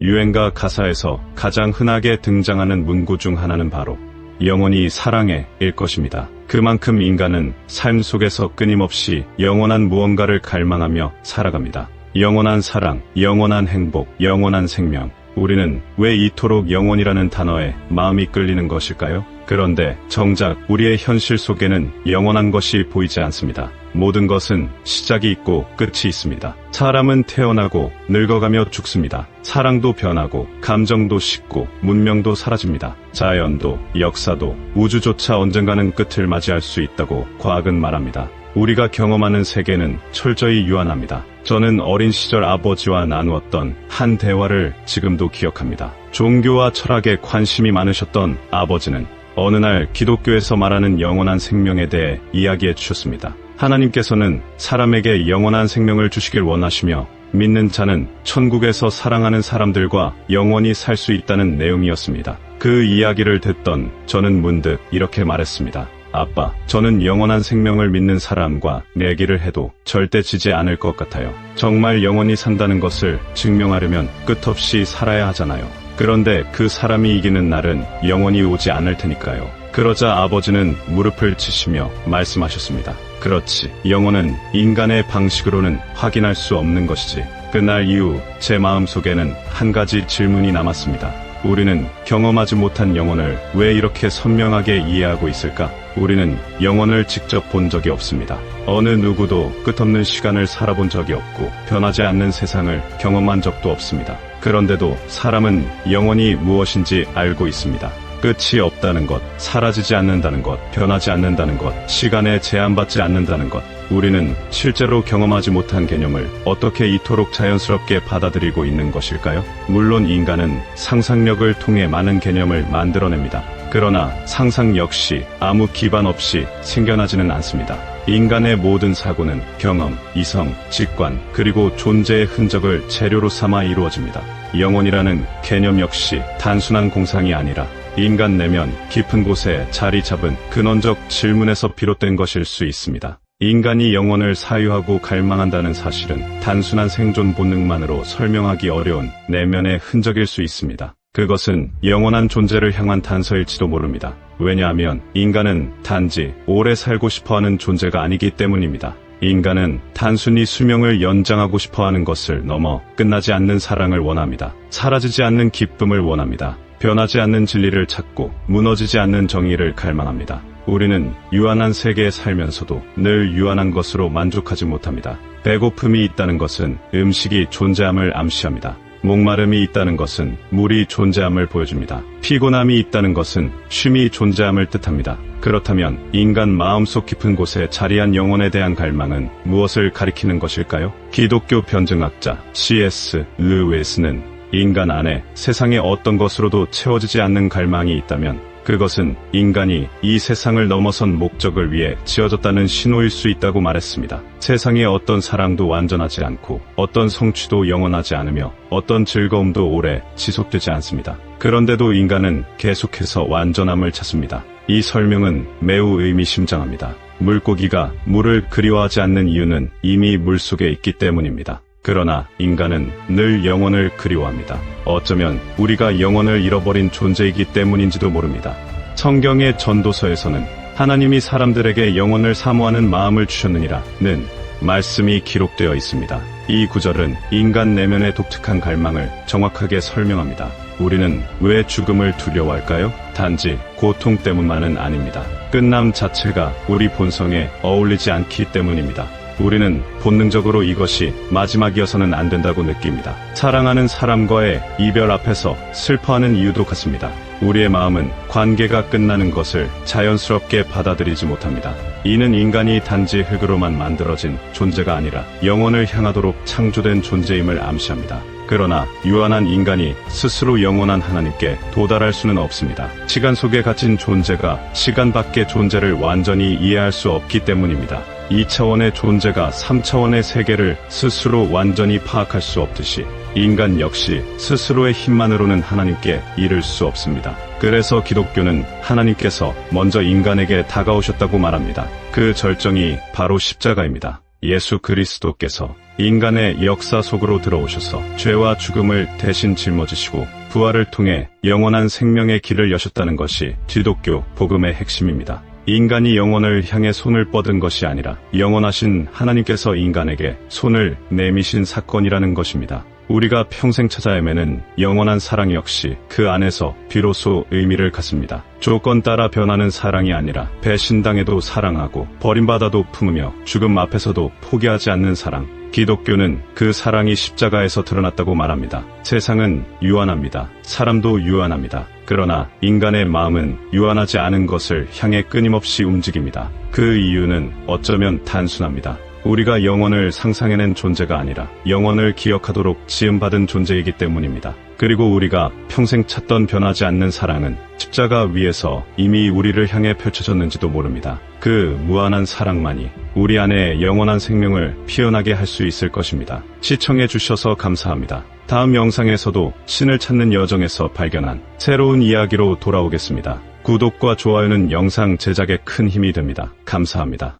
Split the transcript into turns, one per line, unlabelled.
유행가 가사에서 가장 흔하게 등장하는 문구 중 하나는 바로 영원히 사랑해 일 것입니다. 그만큼 인간은 삶 속에서 끊임없이 영원한 무언가를 갈망하며 살아갑니다. 영원한 사랑, 영원한 행복, 영원한 생명. 우리는 왜 이토록 영원이라는 단어에 마음이 끌리는 것일까요? 그런데 정작 우리의 현실 속에는 영원한 것이 보이지 않습니다. 모든 것은 시작이 있고 끝이 있습니다. 사람은 태어나고 늙어가며 죽습니다. 사랑도 변하고 감정도 식고 문명도 사라집니다. 자연도 역사도 우주조차 언젠가는 끝을 맞이할 수 있다고 과학은 말합니다. 우리가 경험하는 세계는 철저히 유한합니다. 저는 어린 시절 아버지와 나누었던 한 대화를 지금도 기억합니다. 종교와 철학에 관심이 많으셨던 아버지는 어느 날 기독교에서 말하는 영원한 생명에 대해 이야기해 주셨습니다. 하나님께서는 사람에게 영원한 생명을 주시길 원하시며 믿는 자는 천국에서 사랑하는 사람들과 영원히 살 수 있다는 내용이었습니다. 그 이야기를 듣던 저는 문득 이렇게 말했습니다. 아빠, 저는 영원한 생명을 믿는 사람과 내기를 해도 절대 지지 않을 것 같아요. 정말 영원히 산다는 것을 증명하려면 끝없이 살아야 하잖아요. 그런데 그 사람이 이기는 날은 영원히 오지 않을 테니까요. 그러자 아버지는 무릎을 치시며 말씀하셨습니다. 그렇지, 영혼은 인간의 방식으로는 확인할 수 없는 것이지. 그날 이후 제 마음속에는 한 가지 질문이 남았습니다. 우리는 경험하지 못한 영혼을 왜 이렇게 선명하게 이해하고 있을까? 우리는 영혼을 직접 본 적이 없습니다. 어느 누구도 끝없는 시간을 살아본 적이 없고 변하지 않는 세상을 경험한 적도 없습니다. 그런데도 사람은 영혼이 무엇인지 알고 있습니다. 끝이 없다는 것, 사라지지 않는다는 것, 변하지 않는다는 것, 시간에 제한받지 않는다는 것. 우리는 실제로 경험하지 못한 개념을 어떻게 이토록 자연스럽게 받아들이고 있는 것일까요? 물론 인간은 상상력을 통해 많은 개념을 만들어냅니다. 그러나 상상 역시 아무 기반 없이 생겨나지는 않습니다. 인간의 모든 사고는 경험, 이성, 직관, 그리고 존재의 흔적을 재료로 삼아 이루어집니다. 영혼이라는 개념 역시 단순한 공상이 아니라 인간 내면 깊은 곳에 자리 잡은 근원적 질문에서 비롯된 것일 수 있습니다. 인간이 영혼을 사유하고 갈망한다는 사실은 단순한 생존 본능만으로 설명하기 어려운 내면의 흔적일 수 있습니다. 그것은 영원한 존재를 향한 단서일지도 모릅니다. 왜냐하면 인간은 단지 오래 살고 싶어하는 존재가 아니기 때문입니다. 인간은 단순히 수명을 연장하고 싶어하는 것을 넘어 끝나지 않는 사랑을 원합니다. 사라지지 않는 기쁨을 원합니다. 변하지 않는 진리를 찾고 무너지지 않는 정의를 갈망합니다. 우리는 유한한 세계에 살면서도 늘 유한한 것으로 만족하지 못합니다. 배고픔이 있다는 것은 음식이 존재함을 암시합니다. 목마름이 있다는 것은 물이 존재함을 보여줍니다. 피곤함이 있다는 것은 쉼이 존재함을 뜻합니다. 그렇다면 인간 마음속 깊은 곳에 자리한 영혼에 대한 갈망은 무엇을 가리키는 것일까요? 기독교 변증학자 C.S. 르웨스는 인간 안에 세상의 어떤 것으로도 채워지지 않는 갈망이 있다면 그것은 인간이 이 세상을 넘어선 목적을 위해 지어졌다는 신호일 수 있다고 말했습니다. 세상의 어떤 사랑도 완전하지 않고 어떤 성취도 영원하지 않으며 어떤 즐거움도 오래 지속되지 않습니다. 그런데도 인간은 계속해서 완전함을 찾습니다. 이 설명은 매우 의미심장합니다. 물고기가 물을 그리워하지 않는 이유는 이미 물속에 있기 때문입니다. 그러나 인간은 늘 영혼을 그리워합니다. 어쩌면 우리가 영혼을 잃어버린 존재이기 때문인지도 모릅니다. 성경의 전도서에서는 하나님이 사람들에게 영혼을 사모하는 마음을 주셨느니라는 말씀이 기록되어 있습니다. 이 구절은 인간 내면의 독특한 갈망을 정확하게 설명합니다. 우리는 왜 죽음을 두려워할까요? 단지 고통 때문만은 아닙니다. 끝남 자체가 우리 본성에 어울리지 않기 때문입니다. 우리는 본능적으로 이것이 마지막이어서는 안 된다고 느낍니다. 사랑하는 사람과의 이별 앞에서 슬퍼하는 이유도 같습니다. 우리의 마음은 관계가 끝나는 것을 자연스럽게 받아들이지 못합니다. 이는 인간이 단지 흙으로만 만들어진 존재가 아니라 영혼을 향하도록 창조된 존재임을 암시합니다. 그러나 유한한 인간이 스스로 영원한 하나님께 도달할 수는 없습니다. 시간 속에 갇힌 존재가 시간 밖의 존재를 완전히 이해할 수 없기 때문입니다. 2차원의 존재가 3차원의 세계를 스스로 완전히 파악할 수 없듯이 인간 역시 스스로의 힘만으로는 하나님께 이를 수 없습니다. 그래서 기독교는 하나님께서 먼저 인간에게 다가오셨다고 말합니다. 그 절정이 바로 십자가입니다. 예수 그리스도께서 인간의 역사 속으로 들어오셔서 죄와 죽음을 대신 짊어지시고 부활을 통해 영원한 생명의 길을 여셨다는 것이 기독교 복음의 핵심입니다. 인간이 영혼을 향해 손을 뻗은 것이 아니라 영원하신 하나님께서 인간에게 손을 내미신 사건이라는 것입니다. 우리가 평생 찾아 헤매는 영원한 사랑 역시 그 안에서 비로소 의미를 갖습니다. 조건 따라 변하는 사랑이 아니라 배신당해도 사랑하고 버림받아도 품으며 죽음 앞에서도 포기하지 않는 사랑. 기독교는 그 사랑이 십자가에서 드러났다고 말합니다. 세상은 유한합니다. 사람도 유한합니다. 그러나 인간의 마음은 유한하지 않은 것을 향해 끊임없이 움직입니다. 그 이유는 어쩌면 단순합니다. 우리가 영원을 상상해낸 존재가 아니라 영원을 기억하도록 지음받은 존재이기 때문입니다. 그리고 우리가 평생 찾던 변하지 않는 사랑은 십자가 위에서 이미 우리를 향해 펼쳐졌는지도 모릅니다. 그 무한한 사랑만이 우리 안에 영원한 생명을 피어나게 할 수 있을 것입니다. 시청해 주셔서 감사합니다. 다음 영상에서도 신을 찾는 여정에서 발견한 새로운 이야기로 돌아오겠습니다. 구독과 좋아요는 영상 제작에 큰 힘이 됩니다. 감사합니다.